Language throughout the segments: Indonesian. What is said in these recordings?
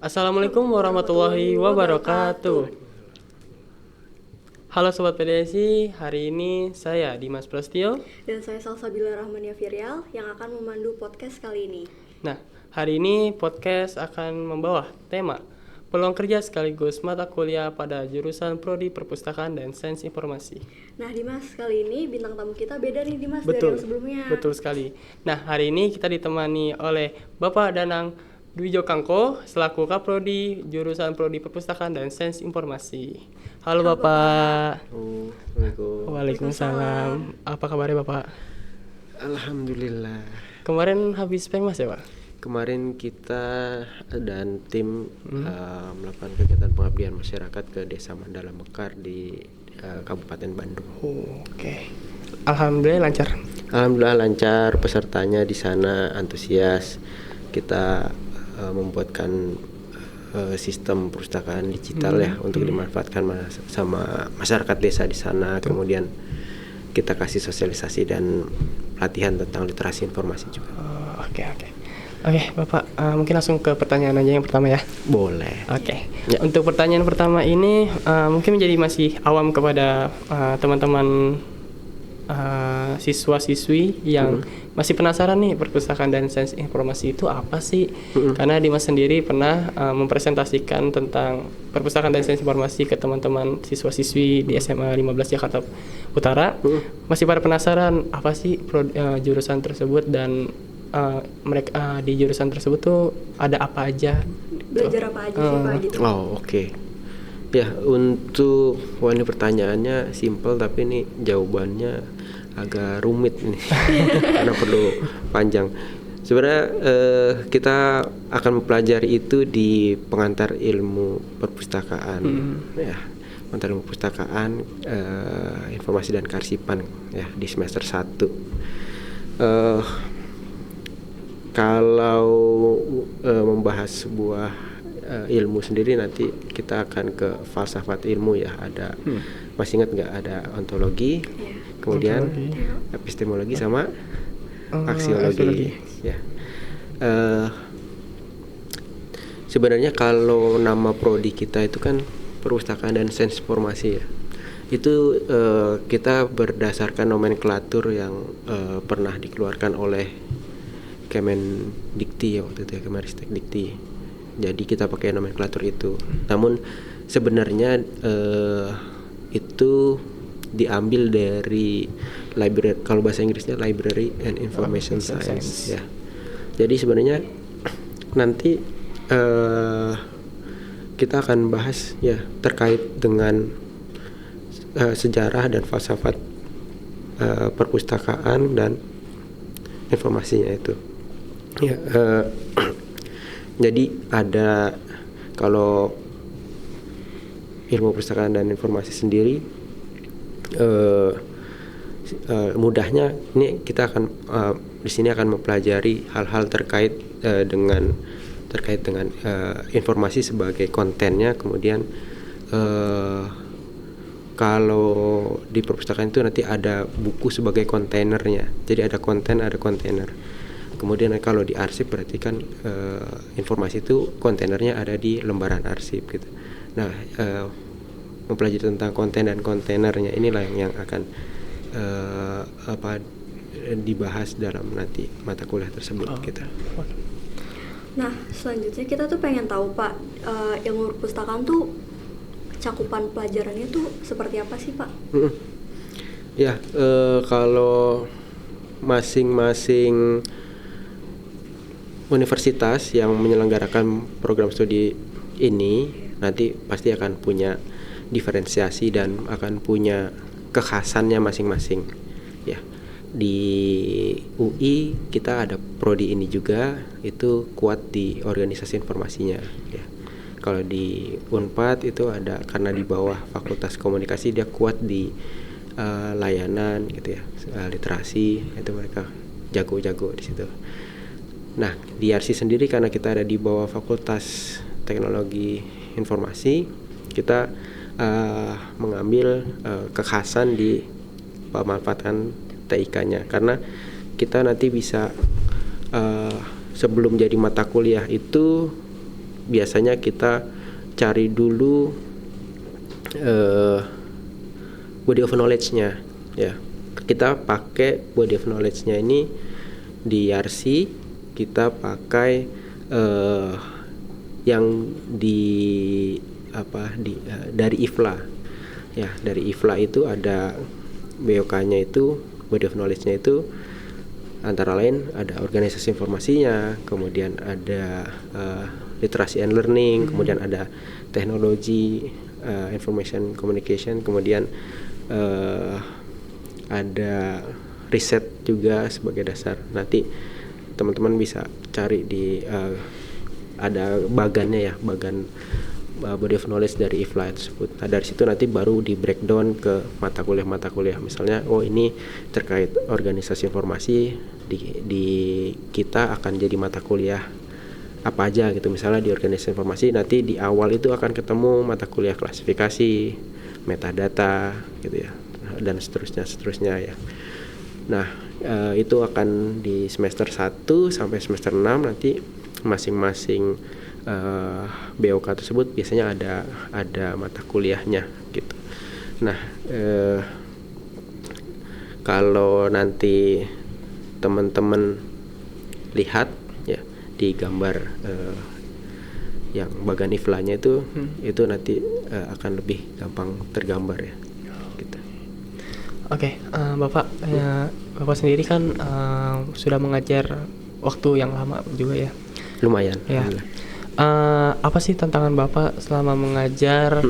Assalamualaikum warahmatullahi wabarakatuh. Halo Sobat PDSI, hari ini saya Dimas Prastio dan saya Salsabila Rahmania Virial yang akan memandu podcast kali ini. Nah, hari ini podcast akan membawa tema peluang kerja sekaligus mata kuliah pada jurusan Prodi Perpustakaan dan Sains Informasi. Nah Dimas, kali ini bintang tamu kita beda nih Dimas Betul, dari yang sebelumnya. Betul sekali. Nah, hari ini kita ditemani oleh Bapak Danang Dwijo Kangko selaku Kaprodi jurusan Prodi Perpustakaan dan Sains Informasi. Halo Bapak. Assalamualaikum. Waalaikumsalam. Apa kabarnya Bapak? Alhamdulillah. Kemarin habis Pengmas ya Pak? Kemarin kita dan tim melakukan kegiatan pengabdian masyarakat ke Desa Mandala Mekar di Kabupaten Bandung. Oke. Alhamdulillah lancar. Alhamdulillah lancar, pesertanya di sana antusias. Kita membuatkan sistem perpustakaan digital ya untuk dimanfaatkan sama masyarakat desa di sana. Kemudian kita kasih sosialisasi dan pelatihan tentang literasi informasi juga. Oke, Bapak, mungkin langsung ke pertanyaan aja yang pertama ya. Boleh. Oke. Ya. Untuk pertanyaan pertama ini mungkin menjadi masih awam kepada teman-teman siswa-siswi yang masih penasaran nih perpustakaan dan sains informasi itu apa sih? Karena Dimas sendiri pernah mempresentasikan tentang perpustakaan dan sains informasi ke teman-teman siswa-siswi di SMA 15 Jakarta Utara. Masih pada penasaran apa sih jurusan tersebut dan mereka di jurusan tersebut tuh ada apa aja? Belajar apa aja sih Pak gitu? Oh oke. Ya untuk ini pertanyaannya simple tapi ini jawabannya agak rumit nih karena perlu panjang. Sebenarnya kita akan mempelajari itu di pengantar ilmu perpustakaan, ya pengantar ilmu perpustakaan, informasi dan kearsipan ya di semester 1. Kalau membahas sebuah ilmu sendiri nanti kita akan ke falsafat ilmu ya, ada masih ingat nggak, ada ontologi, kemudian epistemologi sama aksiologi. Ya. Sebenarnya kalau nama prodi kita itu kan perpustakaan dan sains informasi ya, itu kita berdasarkan nomenklatur yang pernah dikeluarkan oleh Kemendikti ya waktu itu ya, Kemenristek Dikti. Jadi kita pakai nomenklatur itu. Namun sebenarnya itu diambil dari library, kalau bahasa Inggrisnya Library and Information Science ya. Jadi sebenarnya nanti kita akan bahas ya terkait dengan sejarah dan falsafat perpustakaan dan informasinya itu. Ya, jadi ada, kalau ilmu perpustakaan dan informasi sendiri mudahnya ini kita akan di sini akan mempelajari hal-hal terkait dengan informasi sebagai kontennya. Kemudian kalau di perpustakaan itu nanti ada buku sebagai kontainernya. Jadi ada konten, ada kontainer. Kemudian kalau di arsip berarti kan informasi itu kontainernya ada di lembaran arsip gitu. Nah, mempelajari tentang konten dan kontainernya inilah yang akan dibahas dalam nanti mata kuliah tersebut gitu. Nah selanjutnya kita tuh pengen tahu Pak, ilmu perpustakaan tuh cakupan pelajarannya tuh seperti apa sih Pak? Ya, kalau masing-masing universitas yang menyelenggarakan program studi ini nanti pasti akan punya diferensiasi dan akan punya kekhasannya masing-masing. Ya, di UI kita ada prodi ini juga, itu kuat di organisasi informasinya. Ya, kalau di Unpad itu ada, karena di bawah Fakultas Komunikasi, dia kuat di layanan gitu ya, literasi, itu mereka jago-jago di situ. Nah, di RC sendiri karena kita ada di bawah Fakultas Teknologi Informasi, kita mengambil kekhasan di pemanfaatan TIK-nya, karena kita nanti bisa sebelum jadi mata kuliah itu biasanya kita cari dulu body of knowledge-nya ya. Kita pakai body of knowledge-nya ini di RC, kita pakai yang dari IFLA ya. Dari IFLA itu ada BOK-nya itu, body of knowledge-nya itu antara lain ada organisasi informasinya, kemudian ada literasi and learning, kemudian ada teknologi, information communication, kemudian ada riset juga sebagai dasar. Nanti teman-teman bisa cari di ada bagannya ya, bagan body of knowledge dari IFLA tersebut. Nah, dari situ nanti baru di breakdown ke mata kuliah. Misalnya, oh ini terkait organisasi informasi, di kita akan jadi mata kuliah apa aja gitu. Misalnya di organisasi informasi nanti di awal itu akan ketemu mata kuliah klasifikasi, metadata gitu ya, dan seterusnya ya. Nah, itu akan di semester 1 sampai semester 6 nanti masing-masing BOK tersebut biasanya ada mata kuliahnya gitu. Nah, kalau nanti teman-teman lihat ya di gambar yang bagan IFLA-nya itu nanti akan lebih gampang tergambar ya gitu. Oke, Bapak sendiri kan sudah mengajar waktu yang lama juga ya. Lumayan. Ya. Apa sih tantangan Bapak selama mengajar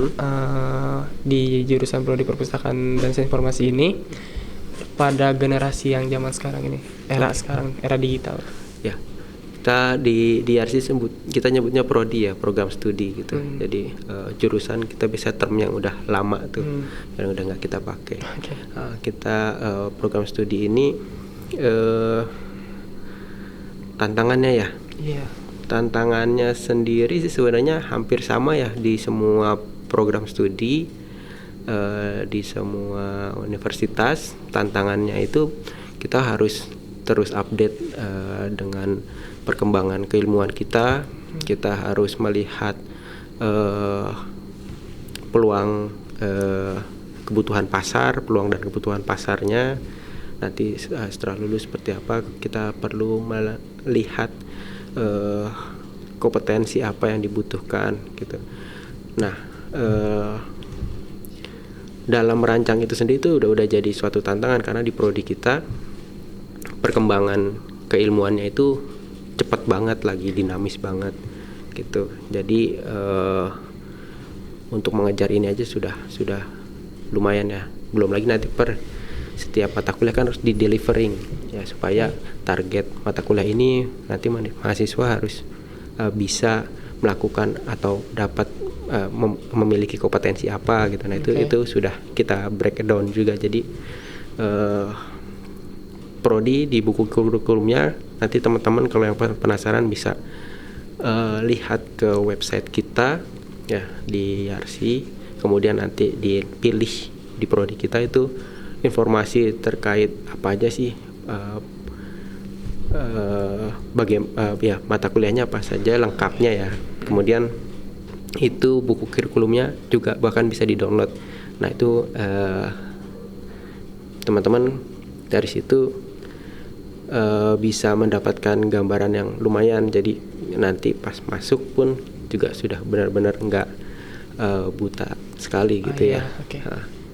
di jurusan Prodi Perpustakaan dan Sains Informasi ini pada generasi yang zaman sekarang ini, era digital? Ya, kita di RC kita nyebutnya prodi ya, program studi gitu. Jadi jurusan kita bisa term yang udah lama tuh, yang udah nggak kita pakai. Okay. Kita program studi ini tantangannya ya. Yeah. Tantangannya sendiri sih sebenarnya hampir sama ya di semua program studi, di semua universitas. Tantangannya itu kita harus terus update dengan perkembangan keilmuan kita. Kita harus melihat peluang kebutuhan pasar, peluang dan kebutuhan pasarnya. Nanti setelah lulus seperti apa, kita perlu melihat kompetensi apa yang dibutuhkan gitu. Nah, dalam merancang itu sendiri itu udah jadi suatu tantangan karena di prodi kita perkembangan keilmuannya itu cepat banget, lagi dinamis banget gitu. Jadi untuk mengejar ini aja sudah lumayan ya. Belum lagi nanti setiap mata kuliah kan harus di delivering ya, supaya target mata kuliah ini nanti mahasiswa harus bisa melakukan atau dapat memiliki kompetensi apa gitu. Nah, itu sudah kita breakdown juga. Jadi prodi di buku kurikulumnya nanti teman-teman kalau yang penasaran bisa lihat ke website kita ya di RC, kemudian nanti dipilih di prodi kita itu informasi terkait apa aja sih ya mata kuliahnya apa saja lengkapnya ya. Kemudian itu buku kurikulumnya juga bahkan bisa di-download. Nah, itu teman-teman dari situ bisa mendapatkan gambaran yang lumayan. Jadi nanti pas masuk pun juga sudah benar-benar nggak buta sekali gitu ya. Okay.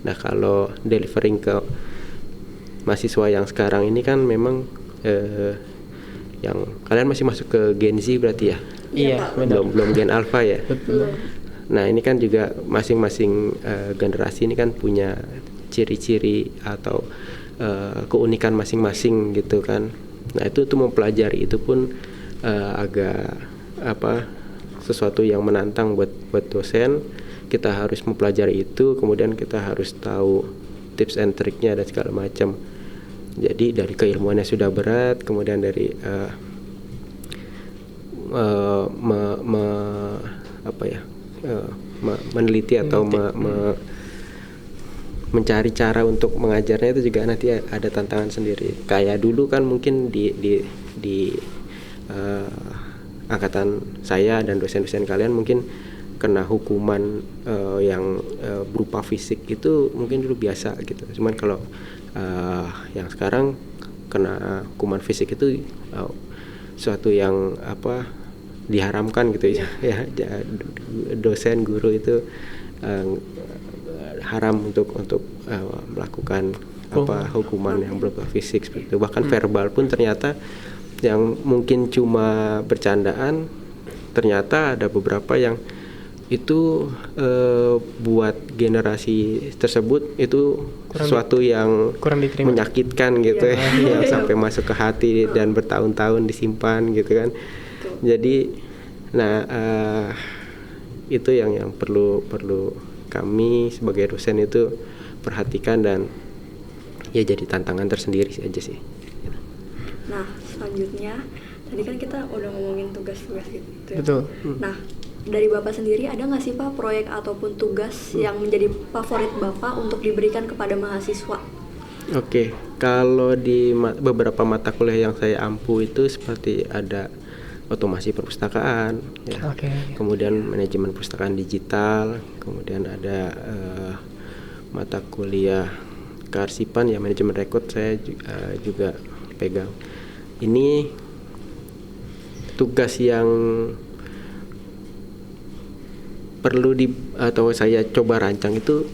Nah, kalau delivering ke mahasiswa yang sekarang ini kan memang yang kalian masih masuk ke Gen Z berarti ya? Iya, benar. Belum Gen Alpha ya? Betul. Nah, ini kan juga masing-masing generasi ini kan punya ciri-ciri atau keunikan masing-masing gitu kan. Nah, itu tuh mempelajari itu pun agak sesuatu yang menantang buat dosen. Kita harus mempelajari itu, kemudian kita harus tahu tips and triknya dan segala macam. Jadi dari keilmuannya sudah berat, kemudian dari meneliti atau mencari cara untuk mengajarnya itu juga nanti ada tantangan sendiri. Kayak dulu kan mungkin di angkatan saya dan dosen-dosen kalian mungkin kena hukuman yang berupa fisik itu mungkin dulu biasa gitu. Cuman kalau yang sekarang kena hukuman fisik itu suatu yang diharamkan gitu ya. Dosen guru itu haram untuk melakukan hukuman yang berupa fisik seperti itu. Bahkan verbal pun ternyata yang mungkin cuma bercandaan, ternyata ada beberapa yang itu buat generasi tersebut itu sesuatu yang kurang diterima, menyakitkan gitu ya, sampai masuk ke hati dan bertahun-tahun disimpan gitu kan. Jadi itu yang perlu kami sebagai dosen itu perhatikan dan ya jadi tantangan tersendiri aja sih. Nah, selanjutnya tadi kan kita udah ngomongin tugas-tugas gitu. Betul. Nah, dari Bapak sendiri ada nggak sih Pak proyek ataupun tugas yang menjadi favorit Bapak untuk diberikan kepada mahasiswa? Oke, kalau di beberapa mata kuliah yang saya ampu itu seperti ada otomasi perpustakaan, ya. Kemudian manajemen perpustakaan digital, kemudian ada mata kuliah kearsipan ya, manajemen rekod saya juga pegang. Ini tugas yang perlu atau saya coba rancang itu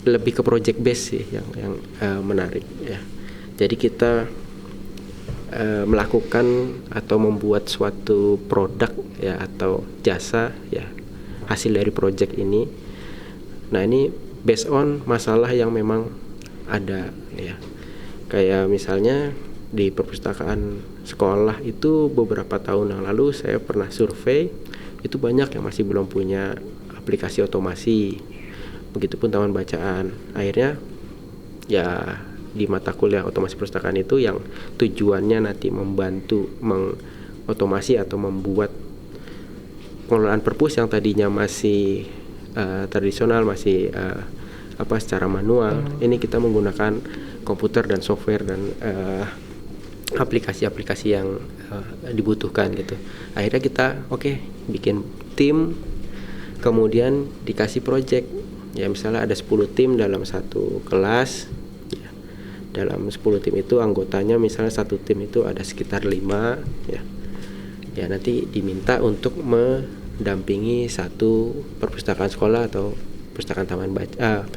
lebih ke project base sih yang menarik ya. Jadi kita melakukan atau membuat suatu produk ya atau jasa ya hasil dari project ini. Nah, ini based on masalah yang memang ada ya. Kayak misalnya di perpustakaan sekolah itu beberapa tahun yang lalu saya pernah survei, itu banyak yang masih belum punya aplikasi otomasi. Begitupun taman bacaan. Akhirnya ya di mata kuliah otomasi perpustakaan itu yang tujuannya nanti membantu mengotomasi atau membuat pengelolaan perpus yang tadinya masih tradisional, masih secara manual. Ini kita menggunakan komputer dan software dan aplikasi-aplikasi yang dibutuhkan gitu. Akhirnya kita bikin tim, kemudian dikasih project ya, misalnya ada 10 tim dalam satu kelas ya. Dalam 10 tim itu anggotanya misalnya satu tim itu ada sekitar 5 ya. Ya nanti diminta untuk mendampingi satu perpustakaan sekolah atau perpustakaan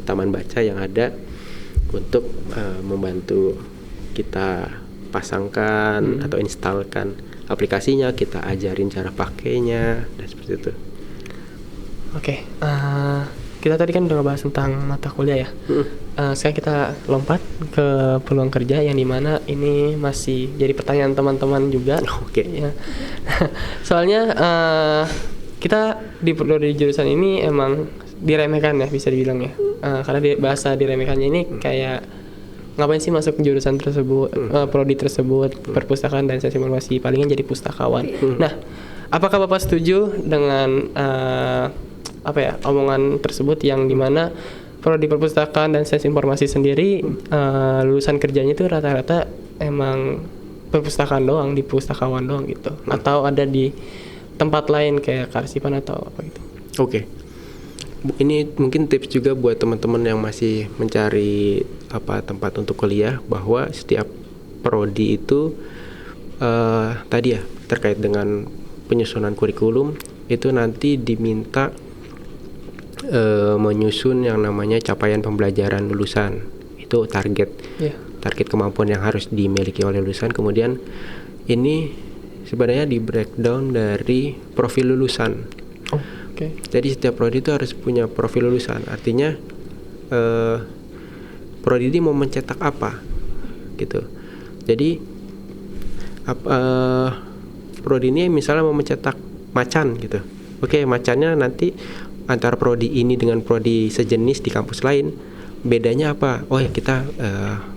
taman baca yang ada untuk membantu kita pasangkan atau instalkan aplikasinya, kita ajarin cara pakainya dan seperti itu. Kita tadi kan udah ngebahas tentang mata kuliah ya. Sekarang kita lompat ke peluang kerja yang dimana ini masih jadi pertanyaan teman-teman juga. Ya. Soalnya kita di jurusan ini emang diremehkan ya, bisa dibilang ya. Karena bahasa diremehkannya ini kayak ngapain sih masuk jurusan tersebut, prodi tersebut, perpustakaan dan sains informasi, palingan jadi pustakawan. Nah, apakah Bapak setuju dengan omongan tersebut yang dimana prodi perpustakaan dan sains informasi sendiri lulusan kerjanya itu rata-rata emang perpustakaan doang, di pustakawan doang gitu, atau ada di tempat lain kayak kearsipan atau apa gitu? Ini mungkin tips juga buat teman-teman yang masih mencari tempat untuk kuliah, bahwa setiap prodi itu tadi ya terkait dengan penyusunan kurikulum itu nanti diminta menyusun yang namanya capaian pembelajaran lulusan. Itu target kemampuan yang harus dimiliki oleh lulusan. Kemudian ini sebenarnya di breakdown dari profil lulusan. Jadi setiap prodi itu harus punya profil lulusan. Artinya prodi ini mau mencetak apa gitu. Jadi prodi ini misalnya mau mencetak macan gitu. Macannya nanti antara prodi ini dengan prodi sejenis di kampus lain bedanya apa? Kita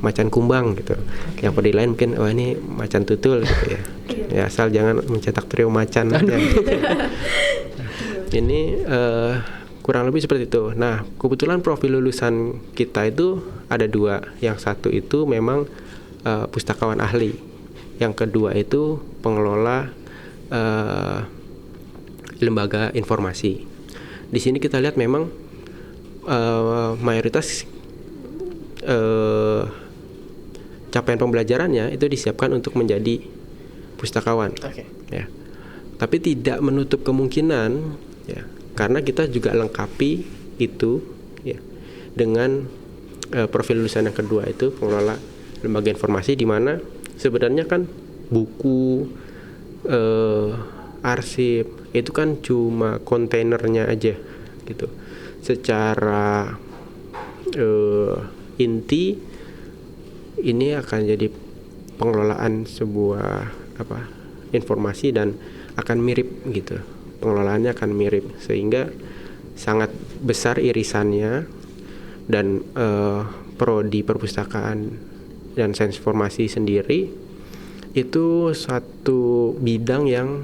macan kumbang gitu. Yang prodi lain mungkin ini macan tutul gitu ya. Ya asal jangan mencetak trio macan aja. Ini kurang lebih seperti itu. Nah, kebetulan profil lulusan kita itu ada 2. Yang satu itu memang pustakawan ahli. Yang kedua itu pengelola eh, lembaga informasi. Di sini kita lihat memang mayoritas capaian pembelajarannya itu disiapkan untuk menjadi pustakawan. Ya. Tapi tidak menutup kemungkinan, ya, karena kita juga lengkapi itu, ya, dengan profil lulusan yang kedua itu pengelola lembaga informasi, di mana sebenarnya kan buku, arsip itu kan cuma kontainernya aja gitu. Secara inti ini akan jadi pengelolaan sebuah informasi dan akan mirip gitu. Pengelolaannya akan mirip sehingga sangat besar irisannya, dan prodi perpustakaan dan sains informasi sendiri itu satu bidang yang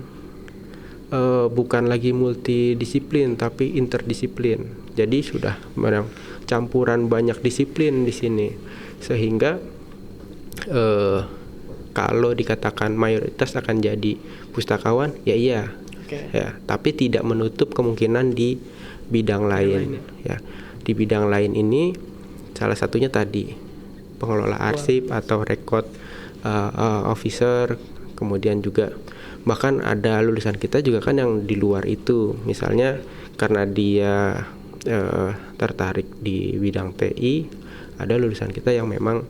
bukan lagi multidisiplin tapi interdisiplin. Jadi sudah campuran banyak disiplin di sini, sehingga kalau dikatakan mayoritas akan jadi pustakawan, ya iya, ya, tapi tidak menutup kemungkinan di bidang lain. Ya, di bidang lain ini salah satunya tadi pengelola arsip atau record officer, kemudian juga bahkan ada lulusan kita juga kan yang di luar itu, misalnya karena dia tertarik di bidang TI, ada lulusan kita yang memang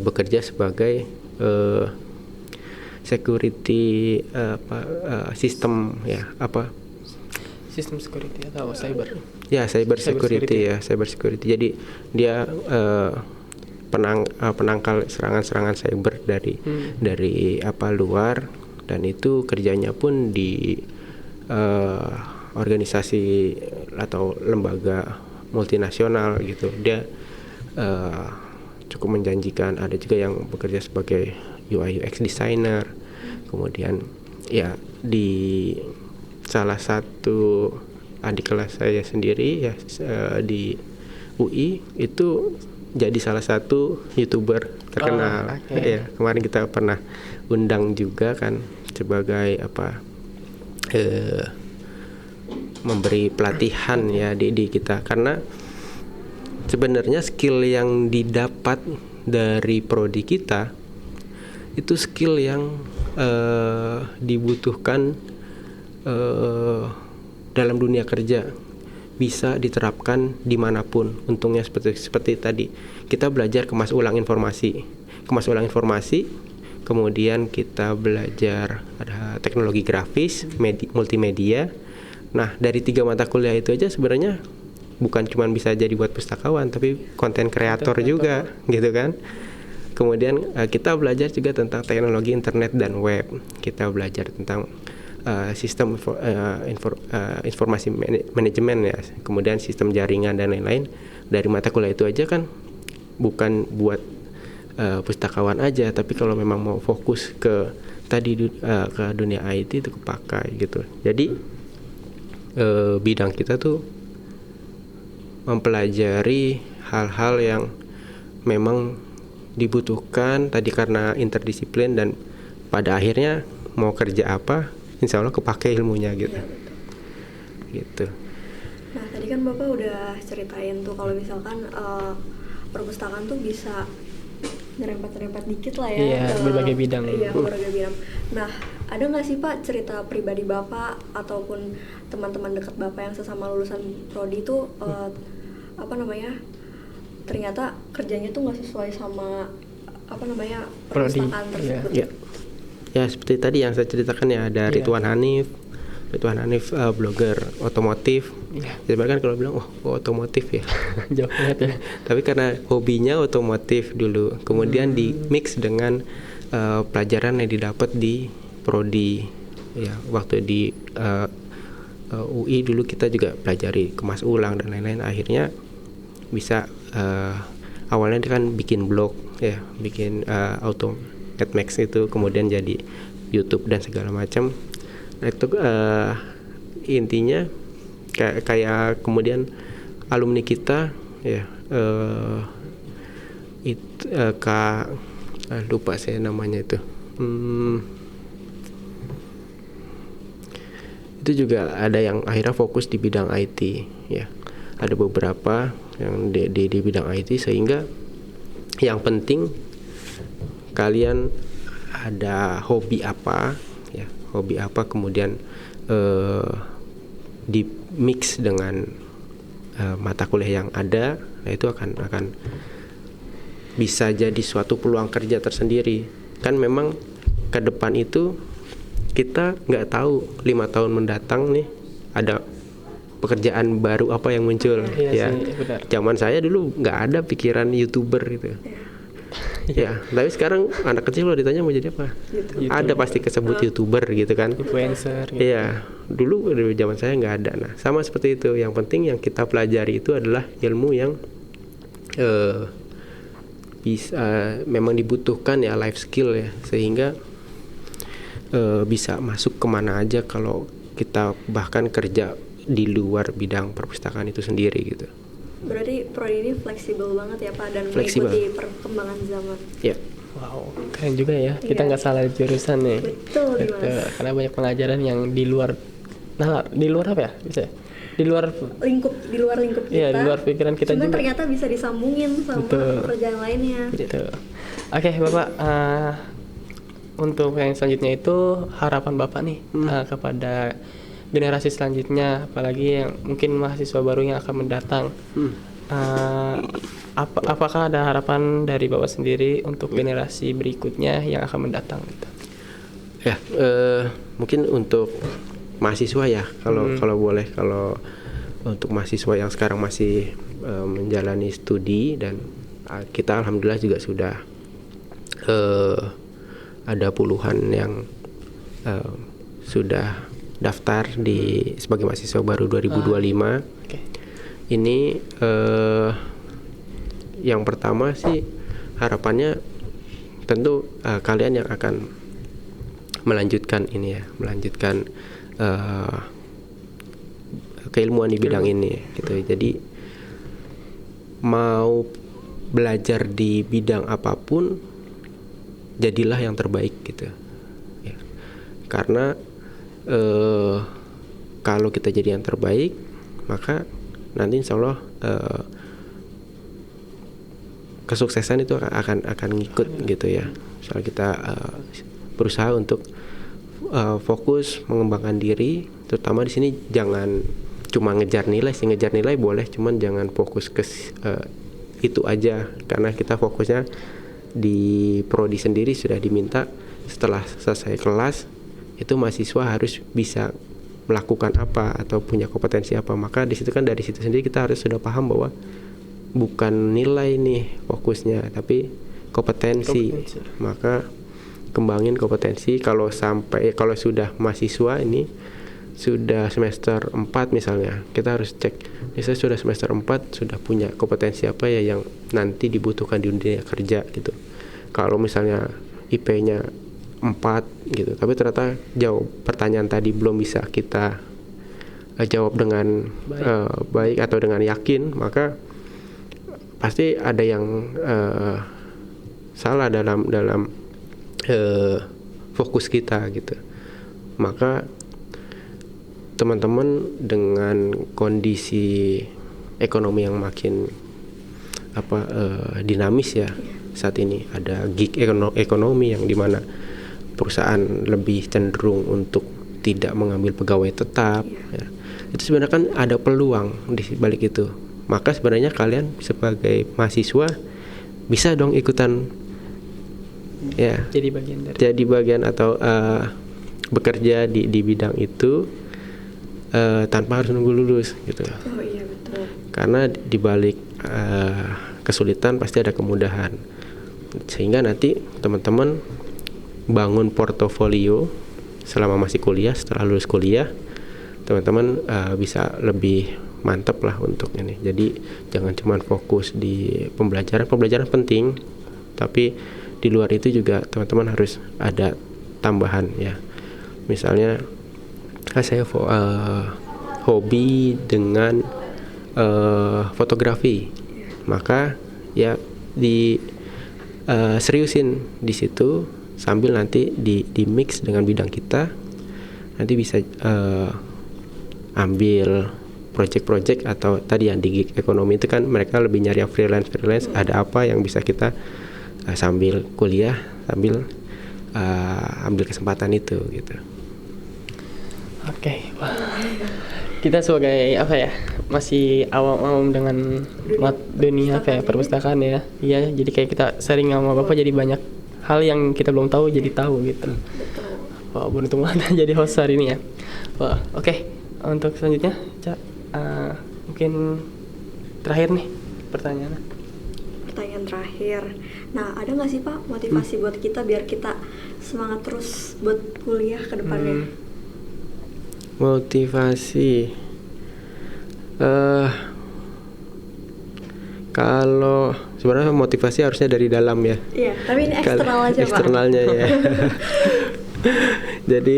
bekerja sebagai security sistem, ya, Sistem security atau cyber? Ya, cyber security. Ya, cyber security. Jadi dia penangkal serangan-serangan cyber dari luar, dan itu kerjanya pun di organisasi atau lembaga multinasional gitu. Dia cukup menjanjikan. Ada juga yang bekerja sebagai UI UX designer. Kemudian ya di salah satu adik kelas saya sendiri ya di UI itu jadi salah satu YouTuber terkenal. Ya, kemarin kita pernah undang juga kan sebagai memberi pelatihan ya di kita, karena sebenarnya skill yang didapat dari prodi kita itu skill yang dibutuhkan dalam dunia kerja, bisa diterapkan dimanapun. Untungnya seperti tadi kita belajar kemas ulang informasi, kemudian kita belajar ada teknologi grafis, multimedia. Nah, dari 3 mata kuliah itu aja sebenarnya bukan cuma bisa jadi buat pustakawan, tapi konten kreator juga gitu kan. Kemudian kita belajar juga tentang teknologi internet dan web. Kita belajar tentang sistem informasi manajemen ya, kemudian sistem jaringan dan lain-lain. Dari mata kuliah itu aja kan bukan buat pustakawan aja, tapi kalau memang mau fokus ke ke dunia IT itu kepakai gitu. Jadi bidang kita tuh mempelajari hal-hal yang memang dibutuhkan tadi karena interdisiplin, dan pada akhirnya mau kerja apa insya Allah kepake ilmunya gitu. Ya, gitu. Nah, tadi kan Bapak udah ceritain tuh kalau misalkan perpustakaan tuh bisa nyerempet-nyerempet dikit lah ya. Iya, berbagai bidang. Iya, berbagai bidang. Nah, ada nggak sih Pak cerita pribadi Bapak ataupun teman-teman dekat Bapak yang sesama lulusan prodi itu ternyata kerjanya tuh nggak sesuai sama perpustakaan tersebut? Iya. Ya, seperti tadi yang saya ceritakan ya, ada Ridwan Hanif, blogger otomotif. Sebenarnya kan kalau bilang otomotif ya jauh banget ya. Tapi karena hobinya otomotif dulu, kemudian di mix dengan pelajaran yang didapat di prodi ya. Waktu di UI dulu kita juga pelajari kemas ulang dan lain-lain. Akhirnya bisa awalnya dia kan bikin blog ya, bikin auto Netmax itu, kemudian jadi YouTube dan segala macam. Nah, itu intinya kayak kemudian alumni kita ya, lupa saya namanya itu, itu juga ada yang akhirnya fokus di bidang IT ya. Ada beberapa yang di bidang IT, sehingga yang penting kalian ada hobi apa ya, hobi apa, kemudian di mix dengan mata kuliah yang ada. Nah itu akan bisa jadi suatu peluang kerja tersendiri. Kan memang ke depan itu kita nggak tahu 5 tahun mendatang nih ada pekerjaan baru apa yang muncul. Iya ya. sih, benar. Zaman saya dulu nggak ada pikiran YouTuber gitu. Ya, tapi sekarang anak kecil kalau ditanya mau jadi apa? Ada pasti kesebut YouTuber gitu kan. Influencer gitu. Iya, dulu di zaman saya nggak ada. Nah, sama seperti itu. Yang penting yang kita pelajari itu adalah ilmu yang bisa memang dibutuhkan ya, life skill ya, sehingga bisa masuk kemana aja kalau kita bahkan kerja di luar bidang perpustakaan itu sendiri gitu. Berarti prodi ini fleksibel banget ya Pak, dan Fleksibel. mengikuti perkembangan zaman. Ya. Wow, keren juga ya. Kita Iya. nggak salah jurusan nih. Betul nih, Mas. Karena banyak pengajaran yang di luar, nah di luar apa ya bisa? Di luar, Di luar lingkup kita. Iya, di luar pikiran kita Cuman juga. ternyata bisa disambungin sama Betul. pekerjaan lainnya. Gitu. Oke, Bapak. Untuk yang selanjutnya itu harapan Bapak nih kepada generasi selanjutnya, apalagi yang mungkin mahasiswa baru yang akan mendatang. Apakah ada harapan dari Bapak sendiri untuk generasi berikutnya yang akan mendatang gitu? Ya, mungkin untuk mahasiswa ya, kalau boleh, kalau untuk mahasiswa yang sekarang masih menjalani studi, dan kita alhamdulillah juga sudah ada puluhan yang sudah daftar sebagai mahasiswa baru 2025. Oke. Ini yang pertama sih harapannya tentu kalian yang akan melanjutkan ini ya, melanjutkan keilmuan di bidang ini gitu. Jadi mau belajar di bidang apapun, jadilah yang terbaik gitu ya. Karena kalau kita jadi yang terbaik, maka nanti insya Allah kesuksesan itu akan ngikut gitu ya. Soal kita berusaha untuk fokus mengembangkan diri, terutama di sini jangan cuma ngejar nilai sih. Ngejar nilai boleh, cuman jangan fokus ke itu aja, karena kita fokusnya di prodi sendiri sudah diminta setelah selesai kelas itu mahasiswa harus bisa melakukan apa atau punya kompetensi apa. Maka di situ kan, dari situ sendiri kita harus sudah paham bahwa bukan nilai nih fokusnya, tapi kompetensi. Maka kembangin kompetensi. Kalau sudah mahasiswa ini sudah semester 4 misalnya, kita harus cek, misalnya sudah semester 4 sudah punya kompetensi apa ya yang nanti dibutuhkan di dunia kerja gitu. Kalau misalnya IP-nya 4 gitu, tapi ternyata jawab pertanyaan tadi belum bisa kita jawab dengan baik atau dengan yakin, maka pasti ada yang salah dalam fokus kita gitu. Maka teman-teman dengan kondisi ekonomi yang makin dinamis ya saat ini, ada gig ekonomi yang dimana perusahaan lebih cenderung untuk tidak mengambil pegawai tetap ya. Itu sebenarnya kan ada peluang di balik itu. Maka sebenarnya kalian sebagai mahasiswa bisa dong ikutan ya, jadi bagian atau bekerja di bidang itu tanpa harus nunggu lulus gitu. Oh iya, betul. Karena di balik kesulitan pasti ada kemudahan, sehingga nanti teman-teman bangun portofolio selama masih kuliah. Setelah lulus kuliah, teman-teman bisa lebih mantap lah untuk ini. Jadi jangan cuma fokus di pembelajaran penting, tapi di luar itu juga teman-teman harus ada tambahan ya. Misalnya saya hobi dengan fotografi, maka ya seriusin di situ, sambil nanti di mix dengan bidang kita, nanti bisa ambil project-project atau tadi yang di gig ekonomi itu kan mereka lebih nyari yang freelance. Ada apa yang bisa kita sambil kuliah sambil ambil kesempatan itu gitu. Oke, wah. Kita sebagai apa ya, masih awam-awam dengan dunia apa ya, perpustakaan ya. Iya, jadi kayak kita sering sama Bapak jadi banyak hal yang kita belum tahu jadi tahu gitu. Betul. Wah, beruntung banget jadi host hari ini ya. Wah, oke. Untuk selanjutnya, Cak, mungkin terakhir nih pertanyaannya. Pertanyaan terakhir. Nah, ada nggak sih Pak motivasi buat kita biar kita semangat terus buat kuliah ke depannya? Motivasi kalau sebenarnya motivasi harusnya dari dalam ya. Iya, tapi ini eksternal aja Pak. Eksternalnya ya. Jadi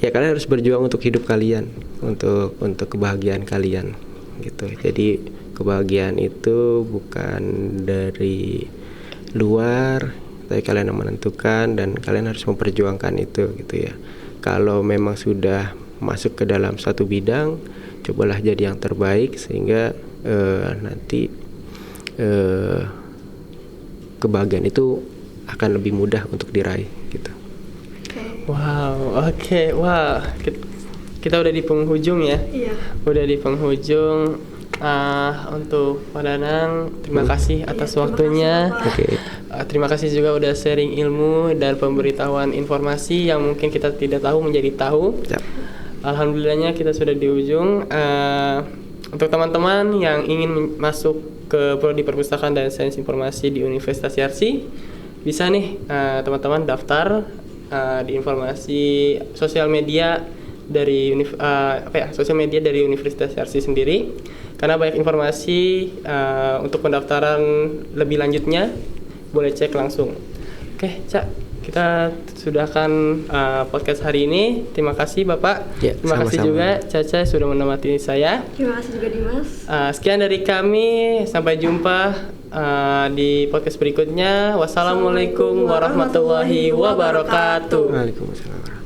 ya kalian harus berjuang untuk hidup kalian, untuk kebahagiaan kalian gitu. Jadi kebahagiaan itu bukan dari luar, tapi kalian yang menentukan dan kalian harus memperjuangkan itu gitu ya. Kalau memang sudah masuk ke dalam satu bidang, cobalah jadi yang terbaik sehingga nanti kebahagiaan itu akan lebih mudah untuk diraih gitu. Wow, oke. Wah, kita udah di penghujung ya. Iya. Udah di penghujung. Untuk Pak Danang, terima kasih atas waktunya. Terima kasih juga udah sharing ilmu dan pemberitahuan informasi yang mungkin kita tidak tahu menjadi tahu. Yep. Alhamdulillahnya kita sudah di ujung. Untuk teman-teman yang ingin masuk ke Prodi Perpustakaan dan Sains Informasi di Universitas Yarsi, bisa nih teman-teman daftar di informasi sosial media dari sosial media dari Universitas Yarsi sendiri. Karena banyak informasi untuk pendaftaran lebih lanjutnya, boleh cek langsung. Oke, Cak, kita sudahkan podcast hari ini. Terima kasih Bapak. Ya, terima kasih juga Caca sudah menemani saya. Terima kasih juga Dimas. Sekian dari kami. Sampai jumpa di podcast berikutnya. Wassalamualaikum warahmatullahi wabarakatuh. Waalaikumsalam.